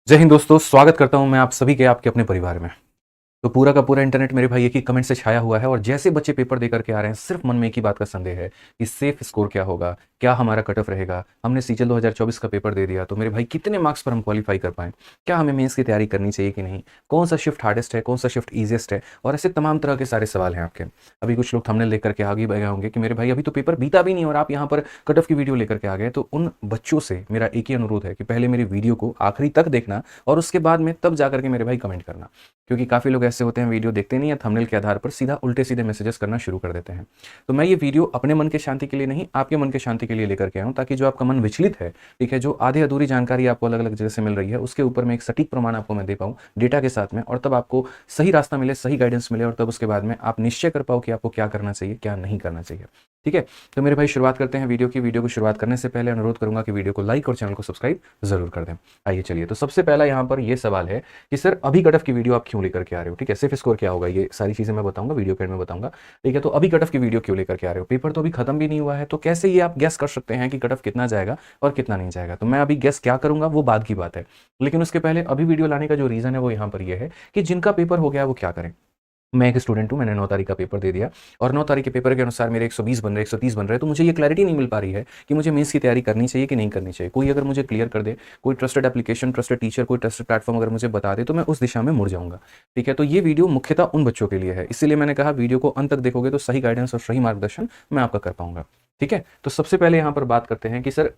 जय हिंद दोस्तों, स्वागत करता हूं मैं आप सभी के आपके अपने परिवार में। तो पूरा का पूरा इंटरनेट मेरे भाई एक ही कमेंट से छाया हुआ है और जैसे बच्चे पेपर देकर के आ रहे हैं सिर्फ मन में एक ही बात का संदेह है कि सेफ स्कोर क्या होगा, क्या हमारा कट ऑफ रहेगा। हमने सीजल 2024 का पेपर दे दिया तो मेरे भाई कितने मार्क्स पर हम क्वालिफाई कर पाएँ, क्या हमें मेंस की तैयारी करनी चाहिए कि नहीं, कौन सा शिफ्ट हार्डेस्ट है, कौन सा शिफ्ट ईजिएस्ट है, और ऐसे तमाम तरह के सारे सवाल हैं आपके। अभी कुछ लोग थंबनेल लेकर के आगे बढ़ गए होंगे कि मेरे भाई अभी तो पेपर बीता भी नहीं और आप यहाँ पर कट ऑफ की वीडियो लेकर के आ गए। तो उन बच्चों से मेरा एक ही अनुरोध है कि पहले मेरी वीडियो को आखिरी तक देखना और उसके बाद में तब जाकर के मेरे भाई कमेंट करना, क्योंकि काफ़ी लोग ऐसे होते हैं वीडियो देखते नहीं है, थंबनेल के आधार पर सीधा उल्टे सीधे मैसेजेस करना शुरू कर देते हैं। तो मैं ये वीडियो अपने मन के शांति के लिए नहीं, आपके मन के शांति के लिए लेकर के आया हूं, ताकि जो आपका मन विचलित है, ठीक है, जो आधी अधूरी जानकारी आपको अलग अलग जगह से मिल रही है, उसके ऊपर मैं एक सटीक प्रमाण आपको मैं दे पाऊँ डेटा के साथ में, और तब आपको सही रास्ता मिले, सही गाइडेंस मिले, और तब उसके बाद में आप निश्चय कर पाओ कि आपको क्या करना चाहिए, क्या नहीं करना चाहिए। ठीक है, तो मेरे भाई शुरुआत करते हैं वीडियो की। वीडियो को शुरुआत करने से पहले अनुरोध करूंगा कि वीडियो को लाइक और चैनल को सब्सक्राइब जरूर कर दें। आइए चलिए, तो सबसे पहला यहाँ पर ये सवाल है कि सर अभी कट ऑफ की वीडियो आप क्यों लेकर के आ रहे हो। ठीक है, सिर्फ स्कोर क्या होगा ये सारी चीजें मैं बताऊंगा, वीडियो के एंड में बताऊंगा। ठीक है, तो अभी कट ऑफ की वीडियो क्यों लेकर के आ रहे हो, पेपर तो अभी खत्म भी नहीं हुआ है, तो कैसे ये आप गेस कर सकते हैं कि कट ऑफ कितना जाएगा और कितना नहीं जाएगा। तो मैं अभी गेस क्या करूंगा वो बाद की बात है, लेकिन उसके पहले अभी वीडियो लाने का जो रीजन है वो यहाँ पर ये है कि जिनका पेपर हो गया वो क्या करें। मैं एक स्टूडेंट हूँ, मैंने 9 तारीख का पेपर दे दिया और 9 तारीख के पेपर के अनुसार मेरे 120 बन रहे, 130 बन रहे, तो मुझे ये क्लैरिटी नहीं मिल पा रही है कि मुझे मेंस की तैयारी करनी चाहिए कि नहीं करनी चाहिए। कोई अगर मुझे क्लियर कर दे, कोई ट्रस्टेड एप्लीकेशन, ट्रस्टेड टीचर, कोई ट्रस्टेड प्लेटफॉर्म अगर मुझे बता दे तो मैं उस दिशा में मुड़ जाऊंगा। ठीक है, तो ये वीडियो मुख्यतः उन बच्चों के लिए है, इसीलिए मैंने कहा वीडियो को अंत तक देखोगे तो सही गाइडेंस और सही मार्गदर्शन मैं आपका कर पाऊंगा। ठीक है, तो सबसे पहले यहाँ पर बात करते हैं कि सर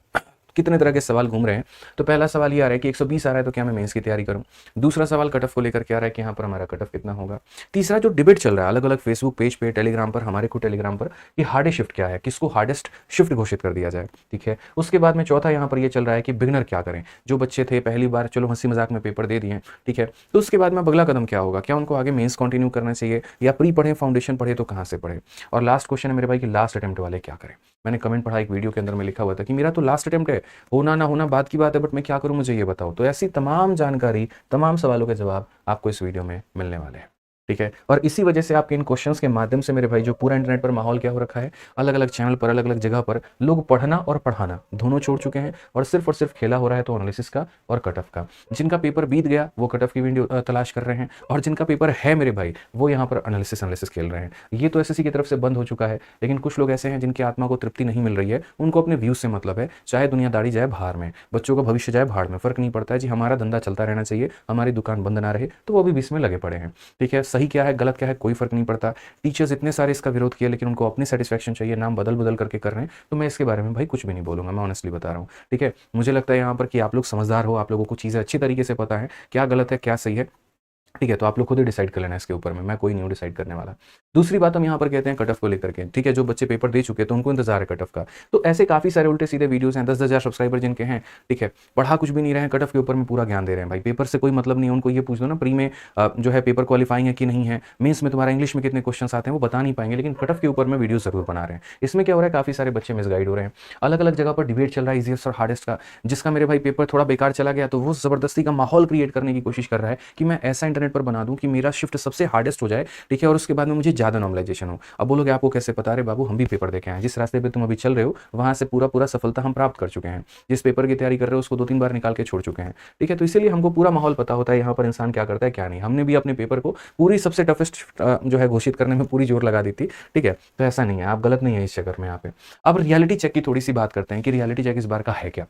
कितने तरह के सवाल घूम रहे हैं। तो पहला सवाल ये आ रहा है कि 120 आ रहा है तो क्या मैं मेंस की तैयारी करूं। दूसरा सवाल कट ऑफ को लेकर के आ रहा है कि यहाँ पर हमारा कट ऑफ कितना होगा। तीसरा जो डिबेट चल रहा है अलग अलग फेसबुक पेज पे, टेलीग्राम पर, हमारे को टेलीग्राम पर, कि हार्डेस्ट शिफ्ट क्या है, किसको हार्डेस्ट शिफ्ट घोषित कर दिया जाए। ठीक है, उसके बाद में चौथा यहाँ पर ये चल रहा है कि बिगनर क्या करें, जो बच्चे थे पहली बार, चलो हंसी मजाक में पेपर दे दिए। ठीक है, तो उसके बाद में अगला कदम क्या होगा, क्या उनको आगे मेंस कंटिन्यू करना चाहिए या प्री पढ़े, फाउंडेशन पढ़े, तो कहाँ से पढ़े। और लास्ट क्वेश्चन है मेरे भाई कि लास्ट अटेम्प्ट वाले क्या करें। मैंने कमेंट पढ़ा एक वीडियो के अंदर में लिखा हुआ था कि मेरा तो लास्ट अटेम्प्ट है, होना ना होना बात की बात है, बट मैं क्या करूं मुझे ये बताओ। तो ऐसी तमाम जानकारी, तमाम सवालों के जवाब आपको इस वीडियो में मिलने वाले हैं। ठीक है, और इसी वजह से आपके इन क्वेश्चंस के माध्यम से मेरे भाई जो पूरा इंटरनेट पर माहौल क्या हो रखा है, अलग अलग चैनल पर, अलग अलग जगह पर लोग पढ़ना और पढ़ाना दोनों छोड़ चुके हैं और सिर्फ खेला हो रहा है तो एनालिसिस का और कट ऑफ का। जिनका पेपर बीत गया वो कट ऑफ की वीडियो तलाश कर रहे हैं, और जिनका पेपर है मेरे भाई वो यहाँ पर एनालिसिस खेल रहे हैं। ये तो एसएससी की तरफ से बंद हो चुका है, लेकिन कुछ लोग ऐसे हैं जिनकी आत्मा को तृप्ति नहीं मिल रही है, उनको अपने व्यूज से मतलब है, चाहे दुनियादारी जाए भाड़ में, बच्चों का भविष्य जाए भाड़ में, फर्क नहीं पड़ता है जी, हमारा धंधा चलता रहना चाहिए, हमारी दुकान बंद ना रहे, तो वो अभी बीच में लगे पड़े हैं। ठीक है, सही क्या है गलत क्या है कोई फर्क नहीं पड़ता। टीचर्स इतने सारे इसका विरोध किया, लेकिन उनको अपनी सेटिस्फेक्शन चाहिए, नाम बदल बदल करके कर रहे हैं, तो मैं इसके बारे में भाई कुछ भी नहीं बोलूंगा, मैं ऑनेस्टली बता रहा हूँ। ठीक है, मुझे लगता है यहाँ पर कि आप लोग समझदार हो, आप लोगों को चीज़ें अच्छी तरीके से पता है क्या गलत है क्या सही है। ठीक है, तो आप लोग खुद ही डिसाइड कर लेना इसके ऊपर में, मैं कोई नहीं डिसाइड करने वाला। दूसरी बात हम यहाँ पर कहते हैं कट ऑफ को लेकर के। ठीक है, जो बच्चे पेपर दे चुके हैं तो उनको इंतजार है कट ऑफ का। तो ऐसे काफी सारे उल्टे सीधे वीडियोस हैं, 10,000 सब्सक्राइबर जिनके हैं, ठीक है, पढ़ा कुछ भी नहीं रहे हैं, कट ऑफ के ऊपर में पूरा ज्ञान दे रहे हैं। भाई पेपर से कोई मतलब नहीं है, उनको ये पूछ दो ना प्री में जो है पेपर क्वालिफाइंग है कि नहीं है, मेंस में तुम्हारा इंग्लिश में कितने क्वेश्चन आते हैं वो बता नहीं पाएंगे, लेकिन कट ऑफ के ऊपर में वीडियो जरूर बना रहे हैं। इसमें क्या हो रहा है, काफी सारे बच्चे मिसगाइड हो रहे हैं। अलग अलग जगह पर डिबेट चल रहा है इजीएस्ट और हार्डेस्ट का, जिसका मेरे भाई पेपर थोड़ा बेकार चला गया तो वो जबरदस्ती का माहौल क्रिएट करने की कोशिश कर रहा है कि मैं ऐसा इंटरनेट पर बना दूं कि मेरा शिफ्ट सबसे हार्डेस्ट हो जाए। ठीक है, और उसके बाद में मुझे ज्यादा नॉर्मलाइजेशन हो। अब बोलोगे आपको कैसे पता, रहे बाबू हम भी पेपर देखे हैं, जिस रास्ते पे तुम अभी चल रहे हो वहां से पूरा पूरा सफलता हम प्राप्त कर चुके हैं, जिस पेपर की तैयारी कर रहे हो उसको 2-3 बार निकाल के छोड़ चुके हैं। ठीक है, तो इसीलिए हमको पूरा माहौल पता होता है यहाँ पर इंसान क्या करता है क्या नहीं। हमने भी अपने पेपर को पूरी सबसे टफेस्ट जो है घोषित करने में पूरी जोर लगा दी थी। ठीक है, तो ऐसा नहीं है, आप गलत नहीं है इस चक्कर में यहाँ पे। अब रियलिटी चेक की थोड़ी सी बात करते हैं कि रियलिटी चेक इस बार का है क्या।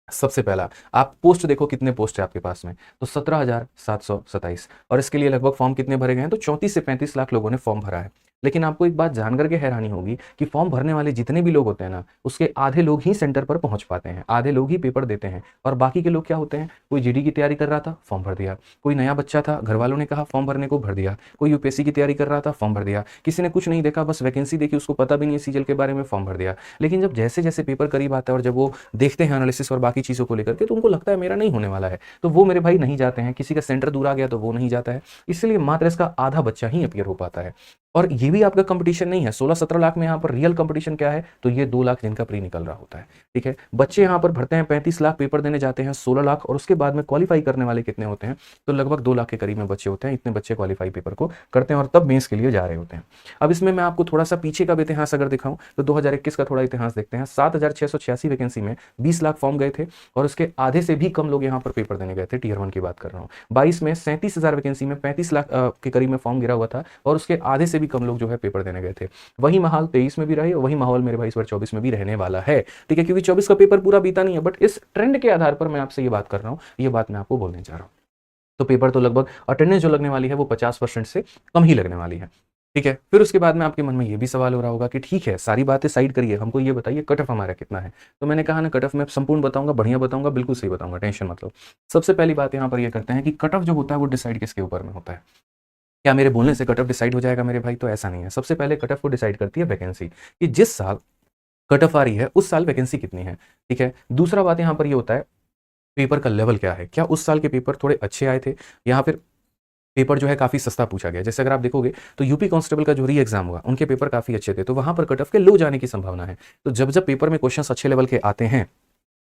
सबसे पहला आप पोस्ट देखो, कितने पोस्ट है आपके पास में, तो 17,727, और इसके लिए लगभग फॉर्म कितने भरे गए हैं, तो 34 से 35 लाख लोगों ने फॉर्म भरा है। लेकिन आपको एक बात जानकर के हैरानी होगी कि फॉर्म भरने वाले जितने भी लोग होते हैं ना, उसके आधे लोग ही सेंटर पर पहुंच पाते हैं, आधे लोग ही पेपर देते हैं, और बाकी के लोग क्या होते हैं, कोई जीडी की तैयारी कर रहा था फॉर्म भर दिया, कोई नया बच्चा था घर वालों ने कहा फॉर्म भरने को भर दिया, कोई यूपीएससी की तैयारी कर रहा था फॉर्म भर दिया, किसी ने कुछ नहीं देखा बस वैकेंसी देखी, उसको पता भी नहीं है सीजल के बारे में, फॉर्म भर दिया। लेकिन जब जैसे जैसे पेपर करीब आता है और जब वो देखते हैं एनालिसिस और बाकी चीज़ों को लेकर के, तो उनको लगता है मेरा नहीं होने वाला है, तो वो मेरे भाई नहीं जाते हैं। किसी का सेंटर दूर आ गया तो वो नहीं जाता है, इसलिए मात्र इसका आधा बच्चा ही अपीयर हो पाता है। और ये भी आपका कंपटीशन नहीं है। 16-17 लाख में यहाँ पर रियल कंपटीशन क्या है, तो ये 2 लाख जिनका प्री निकल रहा होता है, ठीक है। बच्चे यहाँ पर भरते हैं 35 लाख, पेपर देने जाते हैं 16 लाख, और उसके बाद में क्वालिफाई करने वाले कितने होते हैं, तो लगभग 2 लाख के करीब में बच्चे होते हैं। इतने बच्चे क्वालिफाई पेपर को करते हैं और तब मेंस के लिए जा रहे होते हैं। अब इसमें मैं आपको थोड़ा सा पीछे का भी इतिहास अगर दिखाऊं तो 2021 का थोड़ा इतिहास देखते हैं। 7,686 वैकेंसी में 20 लाख फॉर्म गए थे और उसके आधे से भी कम लोग यहाँ पर पेपर देने गए थे। टीयर 1 की बात कर रहा हूँ। 22 में 37,000 वैकेंसी में 35 लाख के करीब में फॉर्म गिरा हुआ था और उसके आधे से भी कम लोग जो है पेपर देने गए थे। वही माहौल 23 में भी रहे और वही माहौल मेरे भाई इस बार 24 में भी रहने वाला है, ठीक है। क्योंकि 24 का पेपर पूरा बीता नहीं है, बट इस ट्रेंड के आधार पर मैं आपसे ये बात कर रहा हूँ, ये बात मैं आपको बोलने जा रहा हूँ। तो पेपर तो लगभग अटेंडेंस जो लगने वाली है वो 50% से कम ही लगने वाली है, ठीक है। फिर उसके बाद में आपके मन में ये भी सवाल हो रहा होगा कि ठीक है, सारी बातें साइड करिए, हमको ये बताइए कट ऑफ हमारा कितना है। तो मैंने कहा ना, कट ऑफ मैं संपूर्ण बताऊंगा, बढ़िया बताऊंगा, बिल्कुल सही बताऊंगा, टेंशन मतलब। सबसे पहली बात यहाँ पर ये करते हैं कि कट ऑफ जो होता है वो डिसाइड किसके ऊपर में होता है। क्या मेरे बोलने से कट ऑफ डिसाइड हो जाएगा मेरे भाई? तो ऐसा नहीं है। सबसे पहले कट ऑफ को डिसाइड करती है वैकेंसी, कि जिस साल कट ऑफ आ रही है उस साल वैकेंसी कितनी है, ठीक है। दूसरा बात यहाँ पर ये होता है पेपर का लेवल क्या है, क्या उस साल के पेपर थोड़े अच्छे आए थे या फिर पेपर जो है काफ़ी सस्ता पूछा गया। जैसे अगर आप देखोगे तो यूपी कांस्टेबल का जो री एग्जाम हुआ उनके पेपर काफ़ी अच्छे थे, तो वहां पर कट ऑफ के लो जाने की संभावना है। तो जब जब पेपर में क्वेश्चंस अच्छे लेवल के आते हैं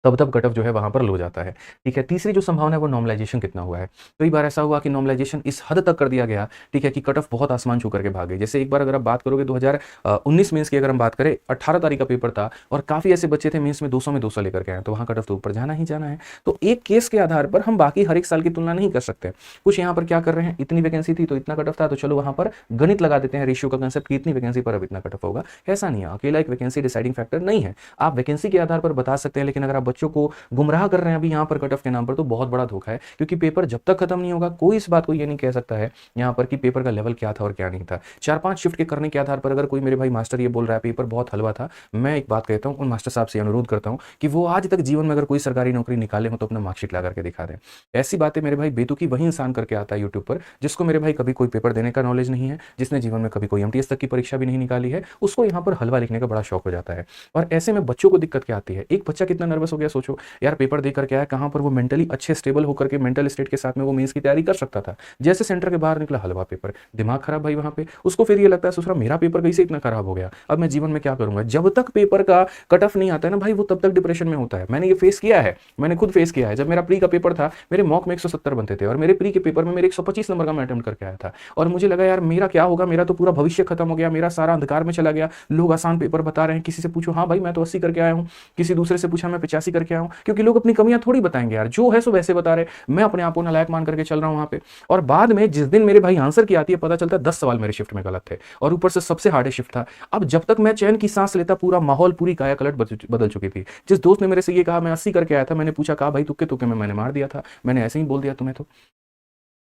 तब तब कट ऑफ जो है वहां पर लो जाता है, ठीक है। तीसरी जो संभावना है वो नॉर्मलाइजेशन कितना हुआ है। कई बार ऐसा हुआ कि नॉर्मलाइजेशन इस हद तक कर दिया गया, ठीक है, कि कट ऑफ बहुत आसमान छू करके भाग गई। जैसे एक बार अगर आप बात करोगे 2019 मेंस की अगर हम बात करें, 18 तारीख का पेपर था और काफी ऐसे बच्चे थे मेंस में 200 में 200 लेकर के आए, तो वहां कट ऑफ तो ऊपर जाना ही जाना है। तो एक केस के आधार पर हम बाकी हर एक साल की तुलना नहीं कर सकते। कुछ यहाँ पर क्या कर रहे हैं, इतनी वैकेंसी थी तो इतना कट ऑफ था, तो चलो वहां पर गणित लगा देते हैं, रेशियो का कंसेप्ट, इतनी वैकेंसी पर अब इतना कट ऑफ होगा। ऐसा नहीं है, अकेला एक वैकेंसी डिसाइडिंग फैक्टर नहीं है। आप वैकेंसी के आधार पर बता सकते हैं, लेकिन अगर आप बच्चों को गुमराह कर रहे हैं अभी यहाँ पर कट ऑफ के नाम पर, तो बहुत बड़ा धोखा है। क्योंकि पेपर जब तक खत्म नहीं होगा कोई इस बात को ये नहीं कह सकता है यहाँ पर कि पेपर का लेवल क्या था और क्या नहीं था। 4-5 शिफ्ट के करने के आधार पर अगर कोई मेरे भाई मास्टर ये बोल रहा है पेपर बहुत हलवा था, मैं एक बात कहता हूँ, उन मास्टर साहब से अनुरोध करता हूँ कि वो आज तक जीवन में अगर कोई सरकारी नौकरी निकाले हो तो अपना मार्कशीट ला करके दिखा दें। ऐसी बातें मेरे भाई बेतुकी वही इंसान करके आता है यूट्यूब पर, जिसको मेरे भाई कभी कोई पेपर देने का नॉलेज नहीं है, जिसने जीवन में कभी कोई एमटीएस तक की परीक्षा भी नहीं निकाली है, उसको यहाँ पर हलवा लिखने का बड़ा शौक हो जाता है। और ऐसे में बच्चों को दिक्कत क्या आती है, एक बच्चा कितना नर्वस हो गया सोचो यार, पेपर दे करके आया, कहाँ पर वो मेंटली अच्छे स्टेबल होकर के मेंटल स्टेट के साथ में वो मेंस की तैयारी कर सकता था। जैसे सेंटर के बाहर निकला हलवा पेपर, दिमाग खराब भाई वहां पे। उसको फिर ये लगता है ससुरा मेरा पेपर कैसे इतना खराब हो गया, अब मैं जीवन में क्या करूंगा। जब तक पेपर का कट ऑफ नहीं आता है ना भाई, वो तब तक डिप्रेशन में होता है। मैंने ये फेस किया है, मैंने खुद फेस किया है। जब मेरा प्री का पेपर था, मेरे मॉक में 170 बनते थे और मेरे प्री के पेपर में मेरे 125 नंबर का मैं अटेम्प्ट करके आया था और मुझे लगा यार मेरा क्या होगा, मेरा तो पूरा भविष्य खत्म हो गया, मेरा सारा अंधकार में चला गया। लोग आसान पेपर बता रहे हैं, किसी से पूछो हाँ भाई मैं तो 80 करके आया हूँ, किसी दूसरे से पूछा मैं 85 करके आया हूँ। क्योंकि लोग अपनी कमियां थोड़ी बताएंगे यार, जो है सो वैसे बता रहे, मैं अपने आप को नालायक मान करके चल रहा हूं वहां पे। और बाद में जिस दिन मेरे भाई आंसर की आती है पता चलता है 10 सवाल मेरे शिफ्ट में गलत थे और ऊपर से सबसे हार्डेस्ट शिफ्ट था। अब जब तक मैं चैन की सांस लेता पूरा माहौल पूरी काया पलट बदल चुकी थी। जिस दोस्त ने मेरे से ये कहा मैं 80 करके आया था, मैंने पूछा कहा भाई तुक्के तुक्के में मैंने मार दिया था, मैंने ऐसे ही बोल दिया तुम्हें तो,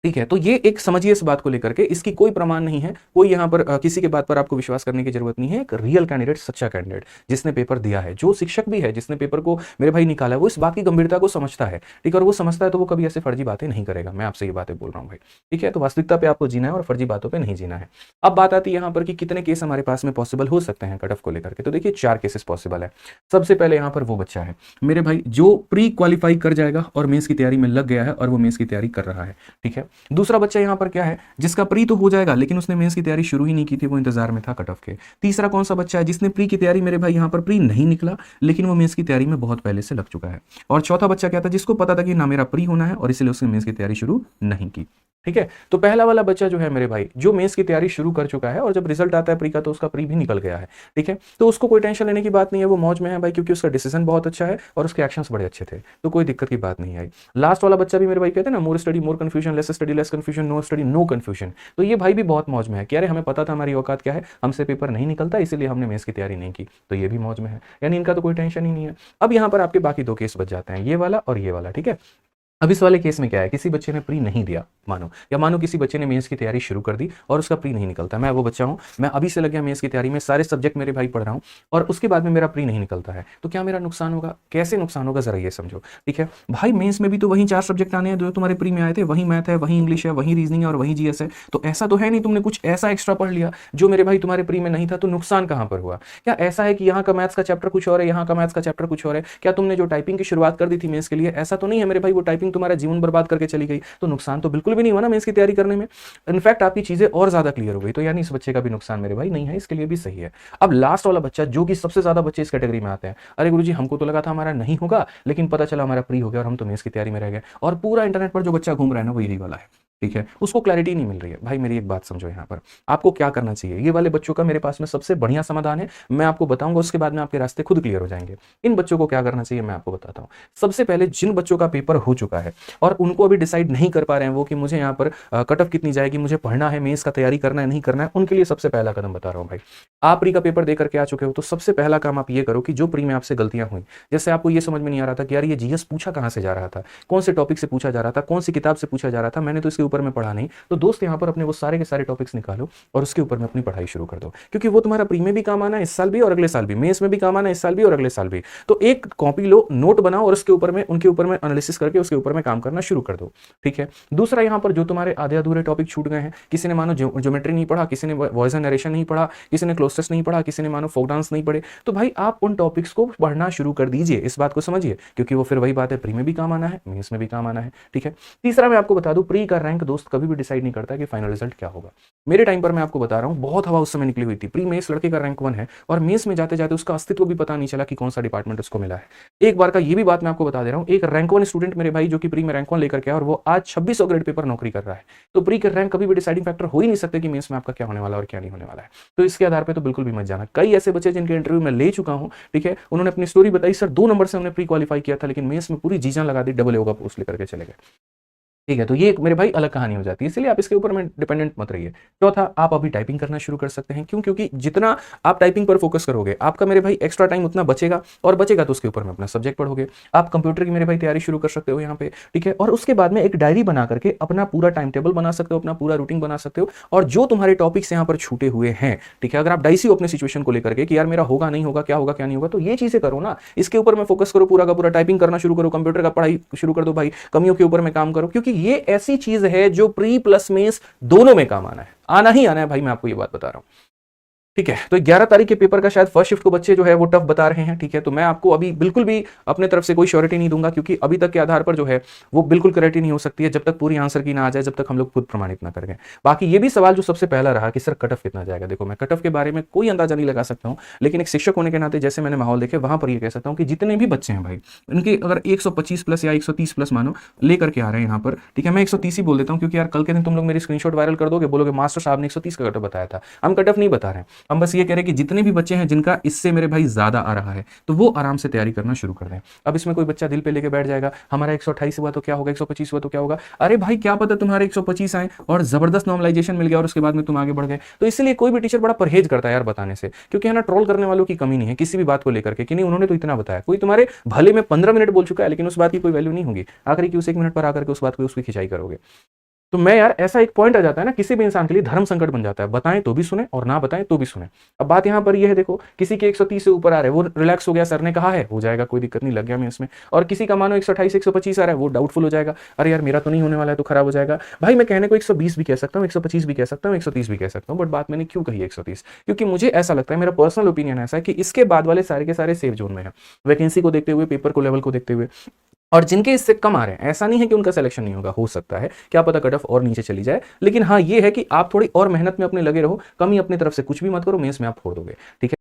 ठीक है। तो ये एक समझिए इस बात को लेकर के, इसकी कोई प्रमाण नहीं है, कोई यहाँ पर किसी के बात पर आपको विश्वास करने की जरूरत नहीं है। एक रियल कैंडिडेट, सच्चा कैंडिडेट जिसने पेपर दिया है, जो शिक्षक भी है जिसने पेपर को मेरे भाई निकाला है, वो इस बात की गंभीरता को समझता है, ठीक है। और वो समझता है तो वो कभी ऐसे फर्जी बातें नहीं करेगा। मैं आपसे ये बातें बोल रहा हूँ भाई, ठीक है। तो वास्तविकता पे आपको जीना है और फर्जी बातों पर नहीं जीना है। अब बात आती है यहाँ पर कि कितने केस हमारे पास में पॉसिबल हो सकते हैं कट ऑफ को लेकर के। तो देखिए 4 केसेस पॉसिबल है। सबसे पहले यहाँ पर वो बच्चा है मेरे भाई जो प्री क्वालिफाई कर जाएगा और मेंस की तैयारी में लग गया है और वो मेंस की तैयारी कर रहा है, ठीक है। दूसरा बच्चा यहाँ पर क्या है जिसका प्री तो हो जाएगा लेकिन उसने मेंस की तैयारी शुरू ही नहीं की थी, वो इंतजार में था कट ऑफ के। तीसरा कौन सा बच्चा है जिसने प्री की तैयारी मेरे भाई यहाँ पर प्री नहीं निकला लेकिन वो मेंस की तैयारी में बहुत पहले से लग चुका है। और चौथा बच्चा क्या था जिसको पता था कि ना मेरा प्री होना है और इसलिए उसने मेंस की तैयारी शुरू नहीं की, ठीक है। तो पहला वाला बच्चा जो है मेरे भाई जो मेंस की तैयारी शुरू कर चुका है और जब रिजल्ट आता है प्री का तो उसका प्री भी निकल गया है, ठीक है। तो उसको कोई टेंशन लेने की बात नहीं है, वो मौज में है भाई, क्योंकि उसका डिसीजन बहुत अच्छा है और उसके एक्शंस बड़े अच्छे थे, तो कोई दिक्कत की बात नहीं आई। लास्ट वाला बच्चा भी मेरे भाई कहते हैं ना, more study more confusion, less study less confusion, no study no confusion. तो ये भाई भी बहुत मौज में है कि अरे हमें पता था हमारी औकात क्या है, हमसे पेपर नहीं निकलता इसीलिए हमने मेंस की तैयारी नहीं की, तो ये भी मौज में है, यानी इनका तो कोई टेंशन ही नहीं है। अब यहाँ पर आपके बाकी 2 केस बच जाते हैं, ये वाला और ये वाला, ठीक है। अब इस वाले केस में क्या है, किसी बच्चे ने प्री नहीं दिया मानो, या मानो किसी बच्चे ने मेंस की तैयारी शुरू कर दी और उसका प्री नहीं निकलता। मैं वो बच्चा हूं, मैं अभी से लग गया मेंस की तैयारी में, सारे सब्जेक्ट मेरे भाई पढ़ रहा हूं और उसके बाद में मेरा प्री नहीं निकलता है, तो क्या मेरा नुकसान होगा? कैसे नुकसान होगा जरा ये समझो, ठीक है भाई। मेंस में भी तो वही 4 सब्जेक्ट आने हैं जो तुम्हारे प्री में आए थे, वही मैथ है, वही इंग्लिश है, वही रीजनिंग है और वही जीएस है। तो ऐसा तो है नहीं तुमने कुछ ऐसा एक्स्ट्रा पढ़ लिया जो मेरे भाई तुम्हारे प्री में नहीं था, तो नुकसान कहां पर हुआ? क्या ऐसा है कि यहाँ का मैथ्स का चैप्टर कुछ और है, यहाँ का मैथ्स का चैप्टर कुछ और है? क्या तुमने जो टाइपिंग की शुरुआत कर दी थी मेंस के लिए, ऐसा तो नहीं है मेरे भाई वो टाइपिंग चीटिंग तुम्हारा जीवन बर्बाद करके चली गई, तो नुकसान तो बिल्कुल भी नहीं हुआ ना मेंस की तैयारी करने में। इनफैक्ट आपकी चीजें और ज्यादा क्लियर हो गई, तो यानी इस बच्चे का भी नुकसान मेरे भाई नहीं है, इसके लिए भी सही है। अब लास्ट वाला बच्चा जो कि सबसे ज्यादा बच्चे इस कैटेगरी में आते हैं, अरे गुरुजी हमको तो लगा था हमारा नहीं होगा, लेकिन पता चला हमारा प्री हो गया और हम तो मेंस की तैयारी में रह गए, और पूरा इंटरनेट पर जो बच्चा घूम रहा है ना वो यही वाला है, ठीक है, उसको क्लैरिटी नहीं मिल रही है। भाई मेरी एक बात समझो, यहाँ पर आपको क्या करना चाहिए, ये वाले बच्चों का मेरे पास में सबसे बढ़िया समाधान है, मैं आपको बताऊंगा, उसके बाद में आपके रास्ते खुद क्लियर हो जाएंगे। इन बच्चों को क्या करना चाहिए मैं आपको बताता हूँ। सबसे पहले जिन बच्चों का पेपर हो चुका है और उनको अभी डिसाइड नहीं कर पा रहे हैं वो कि मुझे यहाँ पर कट ऑफ कितनी जाएगी, मुझे पढ़ना है, मेंस का तैयारी करना है नहीं करना है, उनके लिए सबसे पहला कदम बता रहा हूँ भाई। आप प्री का पेपर दे करके आ चुके हो, तो सबसे पहला काम आप ये करो कि जो प्री में आपसे गलतियां हुई, जैसे आपको ये समझ में नहीं आ रहा था कि यार ये जीएस पूछा कहाँ से जा रहा था, कौन से टॉपिक से पूछा जा रहा था, कौन सी किताब से पूछा जा रहा था, मैंने तो इसके ऊपर में पढ़ा नहीं, तो दोस्त यहाँ पर अपने वो सारे के सारे टॉपिक्स निकालो और उसके ऊपर में अपनी पढ़ाई शुरू कर दो, क्योंकि वो तुम्हारा प्री में भी काम आना है इस साल भी और अगले साल भी, मेंस में भी काम आना है इस साल भी और अगले साल भी। तो एक कॉपी लो, नोट बनाओ और उसके ऊपर में उनके ऊपर में एनालिसिस करके उसके ऊपर में काम करना शुरू कर दो, ठीक है। दूसरा यहाँ पर जो तुम्हारे आधे अधूरे टॉपिक छूट गए हैं, किसी ने मानो ज्योमेट्री नहीं पढ़ा, किसी ने वॉइस एंड नरेशन नहीं पढ़ा, किसी ने क्लोजर्स नहीं पढ़ा, किसी ने मानो फोक डांस नहीं पढ़े, तो भाई आप उन टॉपिक्स को पढ़ना शुरू कर दीजिए, इस बात को समझिए, क्योंकि वो फिर वही बात है, प्री में भी काम आना है, मेंस में भी काम आना है, ठीक है। तीसरा मैं आपको बता दूं, प्री का रैंक दोस्त कभी भी डिसाइड नहीं करता कि फाइनल रिजल्ट क्या होगा। मेरे टाइम पर मैं आपको बता रहा हूं, बहुत हवा उस समय निकली हुई थी, प्री मेंस लड़के का रैंक 1 है और मेंस में जाते जाते उसका अस्तित्व भी पता नहीं चला कि कौन सा डिपार्टमेंट उसको मिला है। एक बार का ये भी बात मैं आपको बता दे रहा हूं, एक रैंक 1 स्टूडेंट मेरे भाई जो कि प्री में रैंक 1 लेकर के और वो आज 2600 ग्रेड पेपर नौकरी कर रहा है। तो प्री का रैंक कभी भी डिसाइडिंग फैक्टर हो ही नहीं सकते कि मेंस में आपका क्या होने वाला और क्या नहीं होने वाला है। तो इसके आधार पर तो बिल्कुल भी मत जाना। कई ऐसे बच्चे जिनके इंटरव्यू में ले चुका हूं, ठीक है, उन्होंने अपनी स्टोरी बताई, सर 2 नंबर से हमने प्री क्वालिफाई किया था लेकिन मेंस में पूरी जी जान लगा दी, डबल ए का पोस्ट लेकर के चले गए, ठीक है। तो ये मेरे भाई अलग कहानी हो जाती है, इसलिए आप इसके ऊपर में डिपेंडेंट मत रहिए। चौथा, आप अभी टाइपिंग करना शुरू कर सकते हैं, क्यों? क्योंकि जितना आप टाइपिंग पर फोकस करोगे आपका मेरे भाई एक्स्ट्रा टाइम उतना बचेगा, और बचेगा तो उसके ऊपर में अपना सब्जेक्ट पढ़ोगे। आप कंप्यूटर की मेरे भाई तैयारी शुरू कर सकते हो यहाँ पे, ठीक है, और उसके बाद में एक डायरी बना करके अपना पूरा टाइम टेबल बना सकते हो, अपना पूरा रूटीन बना सकते हो, और जो तुम्हारे टॉपिक्स यहाँ पर छूटे हुए हैं, ठीक है, अगर आप डाइसी हो अपने सिचुएशन को लेकर के कि यार मेरा होगा नहीं होगा, क्या होगा क्या नहीं होगा, तो ये चीजें करो ना, इसके ऊपर में फोकस करो, पूरा का पूरा टाइपिंग करना शुरू करो, कंप्यूटर का पढ़ाई शुरू कर दो भाई, कमियों के ऊपर में काम करो, क्योंकि ये ऐसी चीज है जो प्री प्लस मेंस दोनों में काम आना है, आना ही आना है भाई, मैं आपको ये बात बता रहा हूं, ठीक है। तो 11 तारीख के पेपर का शायद फर्स्ट शिफ्ट को बच्चे जो है वो टफ बता रहे हैं, ठीक है, तो मैं आपको अभी बिल्कुल भी अपने तरफ से कोई श्योरिटी नहीं दूंगा, क्योंकि अभी तक के आधार पर जो है वो बिल्कुल क्लैरिटी नहीं हो सकती है जब तक पूरी आंसर की ना आ जाए, जब तक हम लोग खुद प्रमाणित ना करें। बाकी ये भी सवाल जो सबसे पहला रहा कि सर कट ऑफ कितना जाएगा, देखो मैं कट ऑफ के बारे में कोई अंदाजा नहीं लगा सकता हूं, लेकिन एक शिक्षक होने के नाते जैसे मैंने माहौल देखे वहां पर यह कह सकता हूं कि जितने भी बच्चे हैं भाई, इनके अगर 125 प्लस या 130 प्लस मानो लेकर के आ रहे हैं यहाँ पर, ठीक है, मैं 130 ही बोल देता हूँ, क्योंकि यार कल के दिन तुम लोग मेरी स्क्रीनशॉट वायरल कर दोगे, बोलोगे मास्टर साहब ने 130 का कट ऑफ बताया था। हम कट ऑफ नहीं बता रहे हैं, हम बस ये कह रहे हैं कि जितने भी बच्चे हैं जिनका इससे मेरे भाई ज्यादा आ रहा है तो वो आराम से तैयारी करना शुरू कर दें। अब इसमें कोई बच्चा दिल पे लेके बैठ जाएगा हमारा 128 हुआ तो क्या होगा, 125 हुआ तो क्या होगा, अरे भाई क्या पता तुम्हारे 125 आए और जबरदस्त नॉर्मलाइजेशन मिल गया और उसके बाद में तुम आगे बढ़ गए। तो इसलिए कोई भी टीचर बड़ा परहेज करता है यार बताने से, क्योंकि है ना, ट्रोल करने वालों की कमी नहीं है किसी भी बात को लेकर के कि नहीं उन्होंने तो इतना बताया। कोई तुम्हारे भले में 15 मिनट बोल चुका है लेकिन उस बात की कोई वैल्यू नहीं होगी, आखिरी की उस 1 मिनट पर आकर के उस बात को उसकी खिंचाई करोगे। तो मैं यार ऐसा एक पॉइंट आ जाता है ना, किसी भी इंसान के लिए धर्म संकट बन जाता है, बताएं तो भी सुने और ना बताएं तो भी सुने। अब बात यहां पर यह है, देखो किसी के 130 से ऊपर आ रहे हैं वो रिलैक्स हो गया, सर ने कहा है हो जाएगा, कोई दिक्कत नहीं, लग गया मैं इसमें, और किसी का मानो 128 125 आ रहा है वो डाउटफुल हो जाएगा, अरे यार मेरा तो नहीं होने वाला है तो खराब हो जाएगा। भाई मैं कहने को 120 भी कह सकता हूँ, 125 भी कह सकता हूँ, 130 भी कह सकता हूँ, बट बात मैंने क्यों कही 130, क्योंकि मुझे ऐसा लगता है, मेरा पर्सनल ओपिनियन ऐसा है कि इसके बाद वाले सारे के सारे सेफ जोन में है, वैकेंसी को देखते हुए, पेपर को लेवल को देखते हुए, और जिनके इससे कम आ रहे हैं ऐसा नहीं है कि उनका सिलेक्शन नहीं होगा, हो सकता है क्या पता कट ऑफ और नीचे चली जाए, लेकिन हाँ ये है कि आप थोड़ी और मेहनत में अपने लगे रहो, कमी अपनी तरफ से कुछ भी मत करो, मेंस में आप फोड़ दोगे, ठीक है।